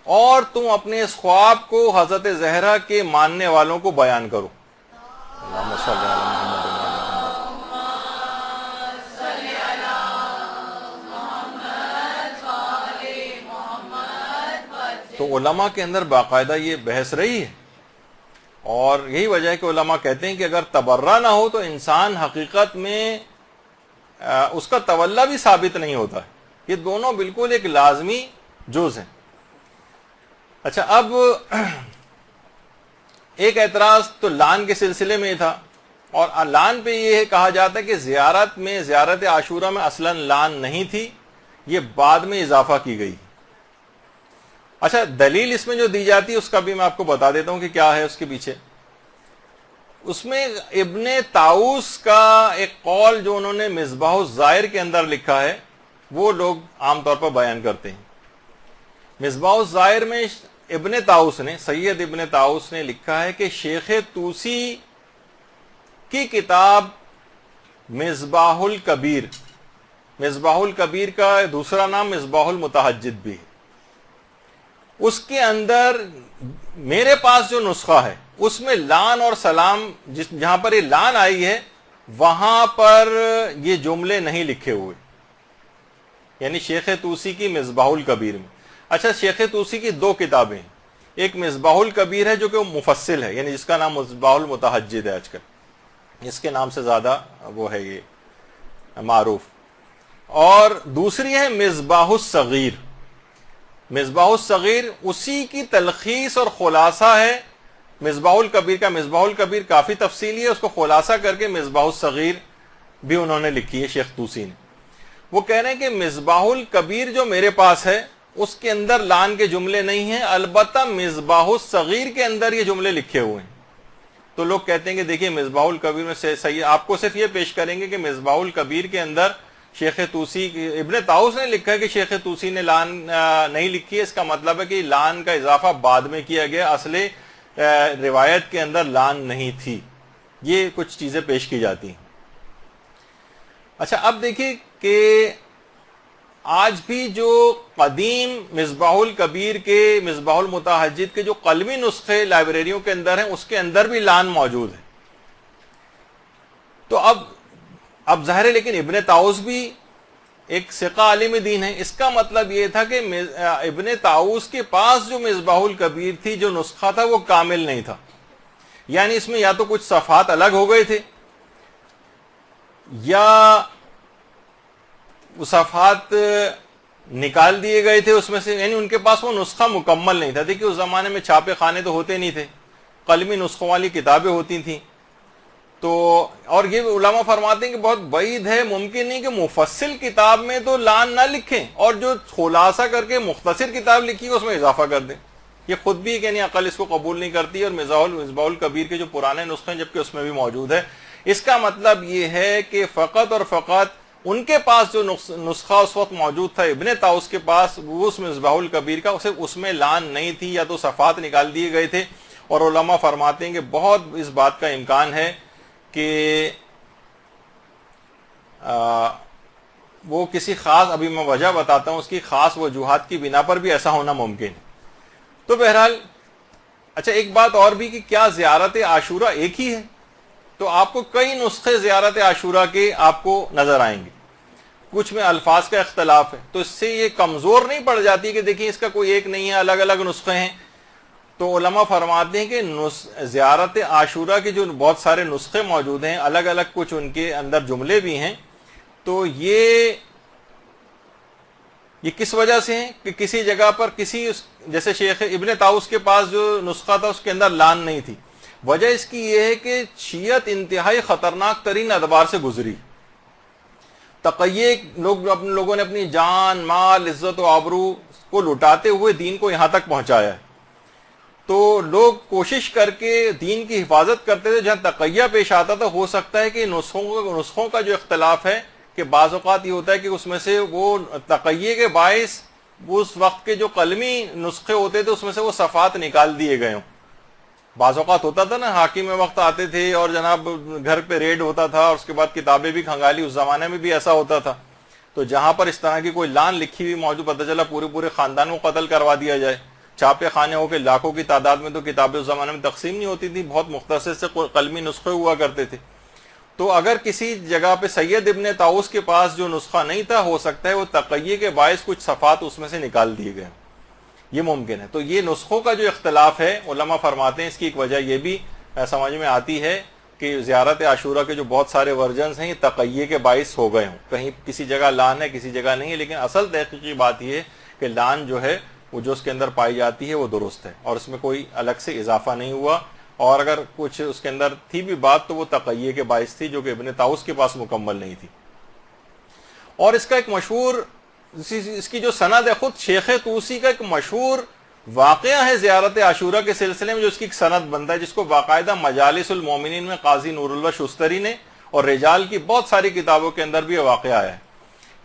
اور تم اپنے اس خواب کو حضرت زہرا کے ماننے والوں کو بیان کرو۔ تو علماء کے اندر باقاعدہ یہ بحث رہی ہے، اور یہی وجہ ہے کہ علماء کہتے ہیں کہ اگر تبرہ نہ ہو تو انسان حقیقت میں اس کا تولا بھی ثابت نہیں ہوتا ہے. یہ دونوں بالکل ایک لازمی جز ہیں. اچھا، اب ایک اعتراض تو لان کے سلسلے میں تھا، اور لان پہ یہ کہا جاتا ہے کہ زیارت عاشورہ میں اصلاً لان نہیں تھی، یہ بعد میں اضافہ کی گئی. اچھا، دلیل اس میں جو دی جاتی ہے اس کا بھی میں آپ کو بتا دیتا ہوں کہ کیا ہے اس کے پیچھے. اس میں ابن طاؤس کا ایک قول جو انہوں نے مصباح الزائر کے اندر لکھا ہے وہ لوگ عام طور پر بیان کرتے ہیں. مصباح الزائر میں ابن طاؤس نے، سید ابن طاؤس نے لکھا ہے کہ شیخ طوسی کی کتاب مصباح الکبیر، مصباح الکبیر کا دوسرا نام مصباح المتہجد بھی ہے، اس کے اندر میرے پاس جو نسخہ ہے اس میں لان اور سلام جہاں پر یہ لان آئی ہے وہاں پر یہ جملے نہیں لکھے ہوئے، یعنی شیخ طوسی کی مصباح الکبیر میں. اچھا، شیخ طوسی کی دو کتابیں ہیں، ایک مصباح الکبیر ہے جو کہ وہ مفصل ہے، یعنی جس کا نام مصباح المتہجد ہے آج کل، اس کے نام سے زیادہ وہ ہے یہ معروف، اور دوسری ہے مصباح الصغیر. مصباح الصغیر اسی کی تلخیص اور خلاصہ ہے مصباح الکبیر کا. مصباح الکبیر کافی تفصیلی ہے، اس کو خلاصہ کر کے مصباح الصغیر بھی انہوں نے لکھی ہے شیخ طوسی نے. وہ کہہ رہے ہیں کہ مصباح الکبیر جو میرے پاس ہے اس کے اندر لان کے جملے نہیں ہیں، البتہ مصباح الصغیر کے اندر یہ جملے لکھے ہوئے ہیں. تو لوگ کہتے ہیں کہ دیکھیے مصباح الکبیر میں سے صحیح، آپ کو صرف یہ پیش کریں گے کہ مصباح الکبیر کے اندر شیخ طوسی، ابن طاؤس نے لکھا ہے کہ شیخ طوسی نے لان نہیں لکھی ہے، اس کا مطلب ہے کہ لان کا اضافہ بعد میں کیا گیا، اصل روایت کے اندر لان نہیں تھی. یہ کچھ چیزیں پیش کی جاتی ہیں. اچھا، اب دیکھیے کہ آج بھی جو قدیم مصباح الکبیر کے، مصباح المتہجد کے جو قلمی نسخے لائبریریوں کے اندر ہیں اس کے اندر بھی لان موجود ہے. تو اب ظاہر ہے، لیکن ابن طاؤس بھی ایک ثقہ عالم دین ہے، اس کا مطلب یہ تھا کہ ابن طاؤس کے پاس جو مصباح الکبیر تھی، جو نسخہ تھا وہ کامل نہیں تھا، یعنی اس میں یا تو کچھ صفحات الگ ہو گئے تھے یا وہ صفحات نکال دیے گئے تھے اس میں سے، یعنی ان کے پاس وہ نسخہ مکمل نہیں تھا. دیکھیے اس زمانے میں چھاپے خانے تو ہوتے نہیں تھے، قلمی نسخوں والی کتابیں ہوتی تھیں. تو اور یہ علماء فرماتے ہیں کہ بہت بعید ہے، ممکن نہیں کہ مفصل کتاب میں تو لان نہ لکھیں اور جو خلاصہ کر کے مختصر کتاب لکھی ہے اس میں اضافہ کر دیں. یہ خود بھی یعنی عقل اس کو قبول نہیں کرتی، اور مصباح الکبیر کے جو پرانے نسخے ہیں جبکہ اس میں بھی موجود ہے. اس کا مطلب یہ ہے کہ فقط اور فقط ان کے پاس جو نسخہ اس وقت موجود تھا ابن طاؤس کے پاس، وہ اس مصباح الکبیر کا، اس میں لان نہیں تھی یا تو صفحات نکال دیے گئے تھے. اور علماء فرماتے ہیں کہ بہت اس بات کا امکان ہے کہ وہ کسی خاص، ابھی میں وجہ بتاتا ہوں، اس کی خاص وجوہات کی بنا پر بھی ایسا ہونا ممکن ہے. تو بہرحال اچھا، ایک بات اور بھی کہ کیا زیارت عاشورہ ایک ہی ہے؟ تو آپ کو کئی نسخے زیارت عاشورہ کے آپ کو نظر آئیں گے، کچھ میں الفاظ کا اختلاف ہے، تو اس سے یہ کمزور نہیں پڑ جاتی کہ دیکھیں اس کا کوئی ایک نہیں ہے، الگ الگ نسخے ہیں. تو علماء فرماتے ہیں کہ زیارت عاشورہ کے جو بہت سارے نسخے موجود ہیں، الگ الگ کچھ ان کے اندر جملے بھی ہیں، تو یہ کس وجہ سے ہیں کہ کسی جگہ پر جیسے شیخ ابن طاؤس کے پاس جو نسخہ تھا اس کے اندر لان نہیں تھی. وجہ اس کی یہ ہے کہ شیعت انتہائی خطرناک ترین ادوار سے گزری، تقیے لوگوں نے اپنی جان، مال، عزت و آبرو کو لٹاتے ہوئے دین کو یہاں تک پہنچایا ہے. تو لوگ کوشش کر کے دین کی حفاظت کرتے تھے، جہاں تقیہ پیش آتا تھا ہو سکتا ہے کہ نسخوں کا جو اختلاف ہے کہ بعض اوقات یہ ہوتا ہے کہ اس میں سے وہ تقیہ کے باعث اس وقت کے جو قلمی نسخے ہوتے تھے اس میں سے وہ صفحات نکال دیے گئے ہوں. بعض اوقات ہوتا تھا نا، حاکم وقت آتے تھے اور جناب گھر پہ ریڈ ہوتا تھا اور اس کے بعد کتابیں بھی کھنگالی، اس زمانے میں بھی ایسا ہوتا تھا. تو جہاں پر اس طرح کی کوئی لان لکھی ہوئی موجود، پتہ چلا پورے خاندان کو قتل کروا دیا جائے. چھاپے خانے ہو کے لاکھوں کی تعداد میں تو کتابیں اس زمانے میں تقسیم نہیں ہوتی تھی، بہت مختصر سے قلمی نسخے ہوا کرتے تھے. تو اگر کسی جگہ پہ سید ابن طاؤس کے پاس جو نسخہ نہیں تھا، ہو سکتا ہے وہ تقیہ کے باعث کچھ صفحات اس میں سے نکال دیے گئے. یہ ممکن ہے. تو یہ نسخوں کا جو اختلاف ہے علماء فرماتے ہیں اس کی ایک وجہ یہ بھی سمجھ میں آتی ہے کہ زیارت عاشورہ کے جو بہت سارے ورژنز ہیں یہ تقیہ کے باعث ہو گئے ہوں. کہیں کسی جگہ لان ہے کسی جگہ نہیں ہے, لیکن اصل تحقیقی بات یہ ہے کہ لان جو ہے وہ جو اس کے اندر پائی جاتی ہے وہ درست ہے اور اس میں کوئی الگ سے اضافہ نہیں ہوا, اور اگر کچھ اس کے اندر تھی بھی بات تو وہ تقیہ کے باعث تھی جو کہ ابن طاؤس کے پاس مکمل نہیں تھی. اور اس کا ایک مشہور, اس کی جو سند ہے خود شیخ طوسی کا ایک مشہور واقعہ ہے زیارت عاشورہ کے سلسلے میں, جو اس کی ایک سند بنتا ہے جس کو باقاعدہ مجالس المومنین میں قاضی نور اللہ شستری نے اور رجال کی بہت ساری کتابوں کے اندر بھی یہ واقعہ آیا ہے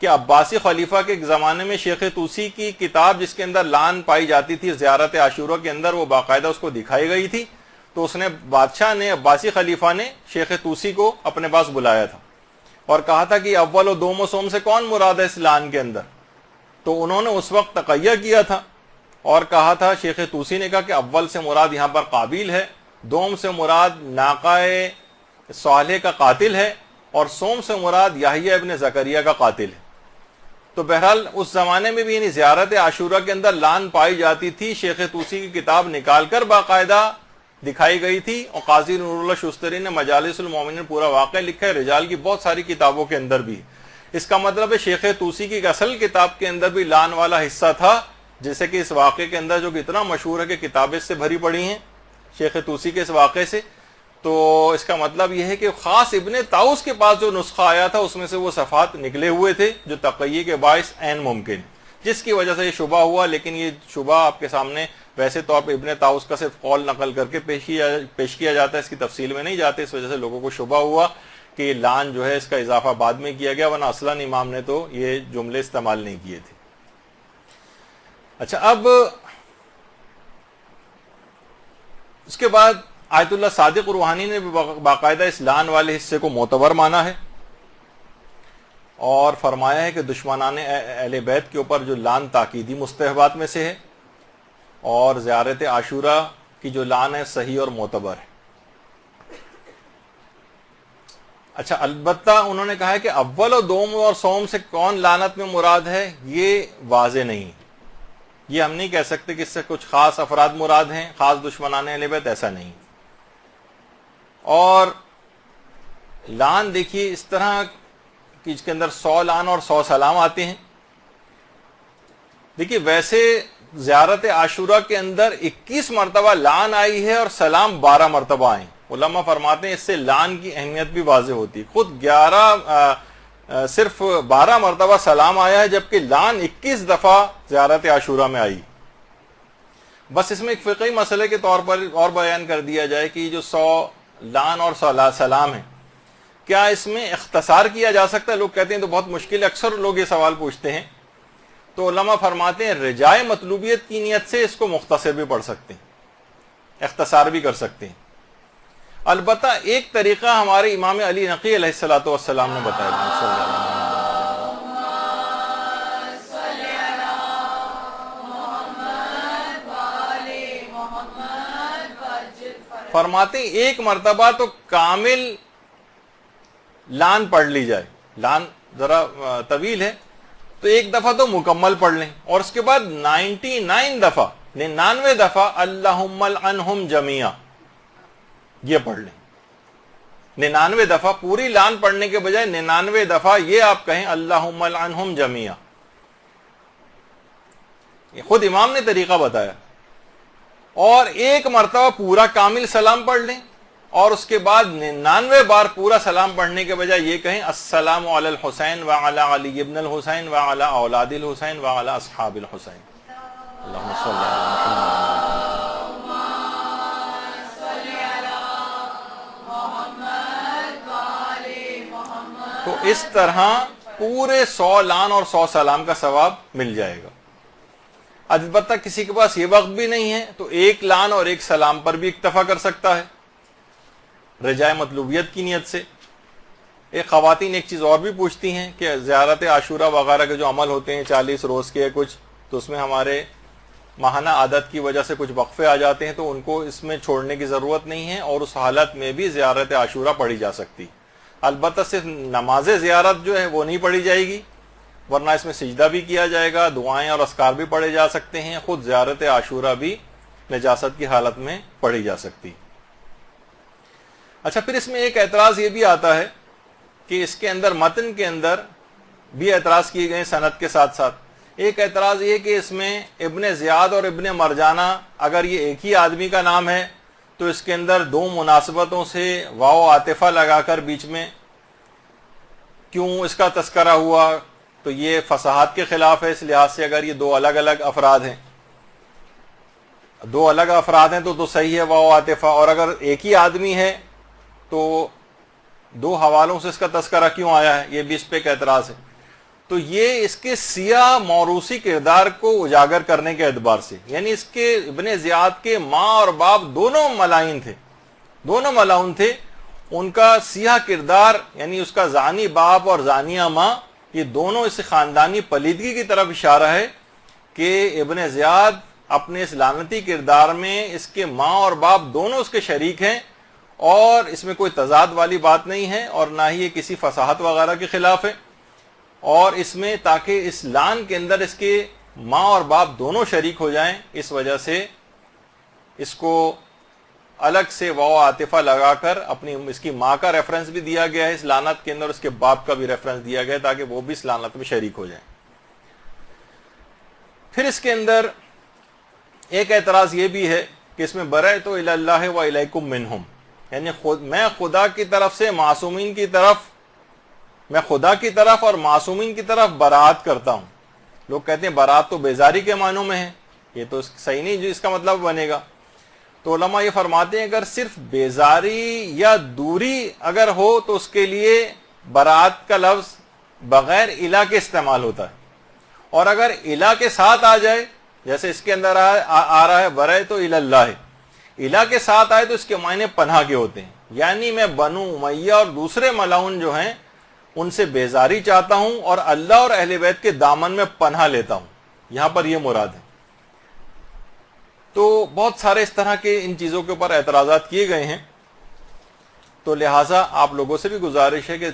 کہ عباسی خلیفہ کے ایک زمانے میں شیخ طوسی کی کتاب جس کے اندر لان پائی جاتی تھی زیارت عاشورہ کے اندر, وہ باقاعدہ اس کو دکھائی گئی تھی. تو اس نے بادشاہ نے عباسی خلیفہ نے شیخ طوسی کو اپنے پاس بلایا تھا اور کہا تھا کہ اول و دوم و سوم سے کون مراد ہے اس لان کے اندر. تو انہوں نے اس وقت تقیہ کیا تھا اور کہا تھا, شیخ طوسی نے کہا کہ اول سے مراد یہاں پر قابیل ہے, دوم سے مراد ناقہ صالح کا قاتل ہے, اور سوم سے مراد یحییٰ ابن زکریہ کا قاتل ہے. تو بہرحال اس زمانے میں بھی یعنی زیارت عاشورہ کے اندر لان پائی جاتی تھی. شیخ طوسی کی کتاب نکال کر باقاعدہ دکھائی گئی تھی, اور قاضی نور اللہ شستری نے مجالس المومنین پورا واقعہ لکھا ہے, رجال کی بہت ساری کتابوں کے اندر بھی. اس کا مطلب ہے شیخ طوسی کی اصل کتاب کے اندر بھی لان والا حصہ تھا, جیسے کہ اس واقعے کے اندر جو کہ اتنا مشہور ہے کہ کتابیں سے بھری پڑی ہیں شیخ طوسی کے اس واقعے سے. تو اس کا مطلب یہ ہے کہ خاص ابن طاؤس کے پاس جو نسخہ آیا تھا اس میں سے وہ صفحات نکلے ہوئے تھے جو تقیہ کے باعث عین ممکن, جس کی وجہ سے یہ شبہ ہوا. لیکن یہ شبہ آپ کے سامنے ویسے طور پہ ابن طاؤس کا صرف قول نقل کر کے پیش کیا جاتا ہے, اس کی تفصیل میں نہیں جاتے. اس وجہ سے لوگوں کو شبہ ہوا کہ یہ لان جو ہے اس کا اضافہ بعد میں کیا گیا, ورنہ اصلاً امام نے تو یہ جملے استعمال نہیں کیے تھے. اچھا, اب اس کے بعد آیت اللہ صادق روحانی نے باقاعدہ اس لان والے حصے کو معتبر مانا ہے اور فرمایا ہے کہ دشمنان اہل بیت کے اوپر جو لان تاکیدی مستحبات میں سے ہے, اور زیارت عاشورہ کی جو لان ہے صحیح اور معتبر ہے. اچھا, البتہ انہوں نے کہا ہے کہ اول و دوم اور سوم سے کون لعنت میں مراد ہے یہ واضح نہیں. یہ ہم نہیں کہہ سکتے کہ اس سے کچھ خاص افراد مراد ہیں, خاص دشمنان اہل بیت, ایسا نہیں. اور لان دیکھیے اس طرح کہ اس کے اندر 100 لان اور 100 سلام آتے ہیں. دیکھیے ویسے زیارت عاشورہ کے اندر 21 مرتبہ لان آئی ہے اور سلام 12 مرتبہ آئیں. علماء فرماتے ہیں اس سے لان کی اہمیت بھی واضح ہوتی ہے. خود صرف 12 مرتبہ سلام آیا ہے, جبکہ لان 21 دفعہ زیارت عاشورہ میں آئی. بس اس میں ایک فقہی مسئلے کے طور پر اور بیان کر دیا جائے کہ جو 100 لان اور سلام ہے, کیا اس میں اختصار کیا جا سکتا ہے؟ لوگ کہتے ہیں تو بہت مشکل ہے, اکثر لوگ یہ سوال پوچھتے ہیں. تو علماء فرماتے ہیں رجائے مطلوبیت کی نیت سے اس کو مختصر بھی پڑھ سکتے ہیں, اختصار بھی کر سکتے ہیں. البتہ ایک طریقہ ہمارے امام علی نقی علیہ الصلوۃ والسلام نے بتایا. فرماتے ہیں ایک مرتبہ تو کامل لان پڑھ لی جائے, لان ذرا طویل ہے تو ایک دفعہ تو مکمل پڑھ لیں, اور اس کے بعد 99 دفعہ اللہم العنہم جمیعا یہ پڑھ لیں. 99 دفعہ پوری لان پڑھنے کے بجائے 99 دفعہ یہ آپ کہیں اللہم العنہم جمیعا. یہ خود امام نے طریقہ بتایا. اور ایک مرتبہ پورا کامل سلام پڑھ لیں, اور اس کے بعد 99 بار پورا سلام پڑھنے کے بجائے یہ کہیں السلام علی الحسین وعلی علی ابن الحسین وعلی اولاد الحسین وعلی اصحاب الحسین. اللہم صلی اللہ علیہ وسلم. تو اس طرح پورے 100 لان اور 100 سلام کا ثواب مل جائے گا. البتہ کسی کے پاس یہ وقت بھی نہیں ہے تو ایک لان اور ایک سلام پر بھی اکتفا کر سکتا ہے رجائے مطلوبیت کی نیت سے. ایک خواتین ایک چیز اور بھی پوچھتی ہیں کہ زیارت عاشورہ وغیرہ کے جو عمل ہوتے ہیں 40 روز کے کچھ, تو اس میں ہمارے ماہانہ عادت کی وجہ سے کچھ وقفے آ جاتے ہیں, تو ان کو اس میں چھوڑنے کی ضرورت نہیں ہے, اور اس حالت میں بھی زیارت عاشورہ پڑھی جا سکتی. البتہ صرف نماز زیارت جو ہے وہ نہیں پڑھی جائے گی, ورنہ اس میں سجدہ بھی کیا جائے گا، دعائیں اور اذکار بھی پڑھے جا سکتے ہیں، خود زیارت عاشورہ بھی نجاست کی حالت میں پڑھی جا سکتی۔ اچھا، پھر اس میں ایک اعتراض یہ بھی آتا ہے کہ اس کے اندر متن کے اندر بھی اعتراض کیے گئے سند کے ساتھ ساتھ۔ ایک اعتراض یہ کہ اس میں ابن زیاد اور ابن مرجانہ اگر یہ ایک ہی آدمی کا نام ہے تو اس کے اندر دو مناسبتوں سے واو عاطفہ لگا کر بیچ میں کیوں اس کا تذکرہ ہوا؟ تو یہ فصاحت کے خلاف ہے، اس لحاظ سے اگر یہ دو الگ الگ افراد ہیں، دو الگ افراد ہیں تو صحیح ہے واو عاطفہ، اور اگر ایک ہی آدمی ہے تو دو حوالوں سے اس کا تذکرہ کیوں آیا ہے؟ یہ بھی اس پہ ایک اعتراض ہے۔ تو یہ اس کے سیاہ موروثی کردار کو اجاگر کرنے کے اعتبار سے، یعنی اس کے ابن زیاد کے ماں اور باپ دونوں ملائن تھے، دونوں ملعون تھے، ان کا سیاہ کردار یعنی اس کا زانی باپ اور زانیہ ماں، یہ دونوں اس خاندانی پلیدگی کی طرف اشارہ ہے کہ ابن زیاد اپنے اس لعنتی کردار میں اس کے ماں اور باپ دونوں اس کے شریک ہیں، اور اس میں کوئی تضاد والی بات نہیں ہے اور نہ ہی یہ کسی فصاحت وغیرہ کے خلاف ہے۔ اور اس میں تاکہ اس لعن کے اندر اس کے ماں اور باپ دونوں شریک ہو جائیں، اس وجہ سے اس کو الگ سے واو عاطفہ لگا کر اپنی اس کی ماں کا ریفرنس بھی دیا گیا ہے اس لعنت کے اندر، اس کے باپ کا بھی ریفرنس دیا گیا ہے تاکہ وہ بھی اس لعنت میں شریک ہو جائیں۔ پھر اس کے اندر ایک اعتراض یہ بھی ہے کہ اس میں برأت الی اللہ و الیکم منہم، یعنی میں خدا کی طرف سے معصومین کی طرف، میں خدا کی طرف اور معصومین کی طرف برات کرتا ہوں۔ لوگ کہتے ہیں برات تو بیزاری کے معنوں میں ہے، یہ تو صحیح نہیں جو اس کا مطلب بنے گا۔ تو علماء یہ فرماتے ہیں اگر صرف بیزاری یا دوری اگر ہو تو اس کے لیے برات کا لفظ بغیر الہ کے استعمال ہوتا ہے، اور اگر الہ کے ساتھ آ جائے جیسے اس کے اندر آ رہا ہے برأت الی اللہ، الہ کے ساتھ آئے تو اس کے معنی پناہ کے ہوتے ہیں، یعنی میں بنو امیہ اور دوسرے ملعون جو ہیں ان سے بیزاری چاہتا ہوں اور اللہ اور اہل بیت کے دامن میں پناہ لیتا ہوں، یہاں پر یہ مراد ہے۔ تو بہت سارے اس طرح کے ان چیزوں کے اوپر اعتراضات کیے گئے ہیں، تو لہٰذا آپ لوگوں سے بھی گزارش ہے کہ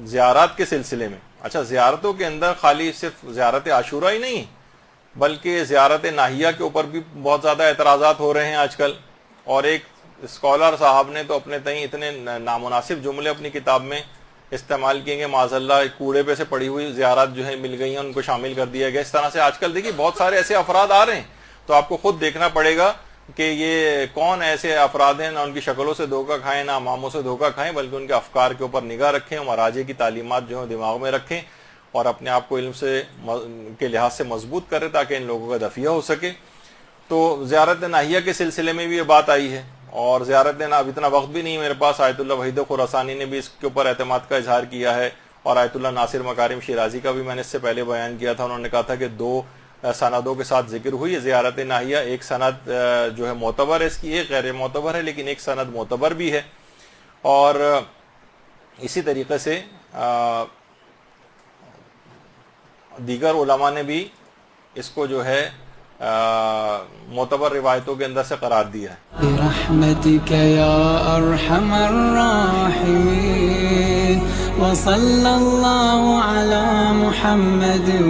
زیارات کے سلسلے میں، اچھا زیارتوں کے اندر خالی صرف زیارت عاشورہ ہی نہیں بلکہ زیارت ناہیہ کے اوپر بھی بہت زیادہ اعتراضات ہو رہے ہیں آج کل، اور ایک اسکالر صاحب نے تو اپنے تئیں اتنے نامناسب جملے اپنی کتاب میں استعمال کیے گے، معاذ اللہ کوڑے پہ سے پڑی ہوئی زیارات جو ہیں مل گئی ہیں ان کو شامل کر دیا گیا۔ اس طرح سے آج کل دیکھیے بہت سارے ایسے افراد آ رہے ہیں، تو آپ کو خود دیکھنا پڑے گا کہ یہ کون ایسے افراد ہیں، نہ ان کی شکلوں سے دھوکہ کھائیں نہ اماموں سے دھوکہ کھائیں، بلکہ ان کے افکار کے اوپر نگاہ رکھیں، مراجع کی تعلیمات جو ہیں دماغ میں رکھیں اور اپنے آپ کو علم سے کے لحاظ سے مضبوط کریں تاکہ ان لوگوں کا دفیہ ہو سکے۔ تو زیارت ناہیہ کے سلسلے میں بھی یہ بات آئی ہے، اور زیارت اب اتنا وقت بھی نہیں میرے پاس، آیت اللہ وحید خراسانی نے بھی اس کے اوپر اعتماد کا اظہار کیا ہے، اور آیت اللہ ناصر مکارم شیرازی کا بھی میں نے اس سے پہلے بیان کیا تھا، انہوں نے کہا تھا کہ دو سندوں کے ساتھ ذکر ہوئی ہے زیارت ناہیہ، ایک سند جو ہے معتبر ہے اس کی، ایک غیر معتبر ہے، لیکن ایک سند معتبر بھی ہے۔ اور اسی طریقے سے دیگر علماء نے بھی اس کو جو ہے معتبر روایتوں کے اندر سے قرار دیا ہے۔ برحمتک یا ارحم الراحمین وصلی اللہ علی محمد و